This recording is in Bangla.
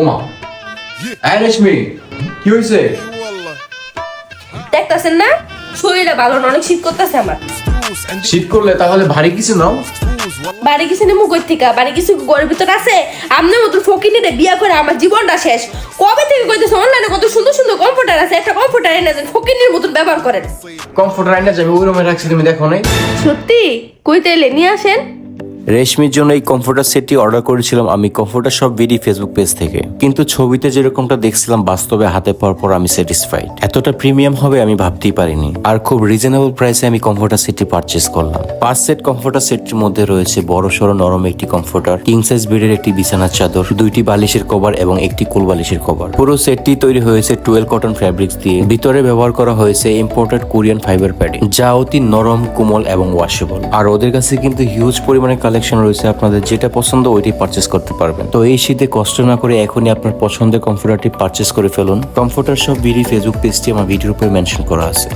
ওমা এই রেশমি কি হয়েছে? দেখতেছেন না শরীরে ভালো না, অনেক শীত করতেছে আমার। শীত করলে তাহলে ভারী কিছু নাও। বাড়ি কিছু নেমু কই থেকে? বাড়ি কিছু ঘরের ভিতর আছে? আপনার মতো ফকিনিরে বিয়া করে আমার জীবনটা শেষ। কবে থেকে কইতেছে অনলাইনে কত সুন্দর সুন্দর কম্পিউটার আছে, একটা কম্পিউটার এনে দেন, ফকিনির মতন ব্যবহার করেন। কমফোর্টার আইনা যাবে ওই রুমে রাখছি, তুমি দেখো নাই? সত্যি কইতে এলে নিয়ে আসেন। রেশমির জন্য এই কমফোর্টার সেটটি অর্ডার করেছিলাম আমি comforter shop BD Facebook page থেকে, কিন্তু ছবিতে যেরকমটা দেখছিলাম বাস্তবে হাতে পাওয়ার পর আমি স্যাটিসফাইড। এতটা প্রিমিয়াম হবে আমি ভাবতেই পারিনি, আর খুব রিজনেবল প্রাইসে আমি কমফোর্টার সেটটি পারচেস করলাম। 5 সেট কমফোর্টার সেটটির মধ্যে রয়েছে বড় সড়ো নরম একটি কমফোর্টার, কিং সাইজ বেডের একটি বিছানার চাদর, 2টি বালিশের কভার এবং একটি কোল বালিশের কভার। পুরো সেটটি তৈরি হয়েছে 12 কটন ফ্যাব্রিক্স দিয়ে। ভিতরে ব্যবহার করা হয়েছে ইম্পোর্টেড কোরিয়ান ফাইবার প্যাডিং, যা অতি নরম, কোমল এবং ওয়াশেবল। আর ওদের কাছে কিন্তু হিউজ পরিমাণে কালেকশন রয়েছে, আপনাদের যেটা পছন্দ ওইটি পারচেস করতে পারবেন। তো এই শীতে কষ্ট না করে এখনই আপনার পছন্দের কমফোর্টারটি পারচেস করে ফেলুন। কমফোর্টার শপ বিডি ফেসবুক পেজটি আমার ভিডিওর উপরে মেনশন করা আছে।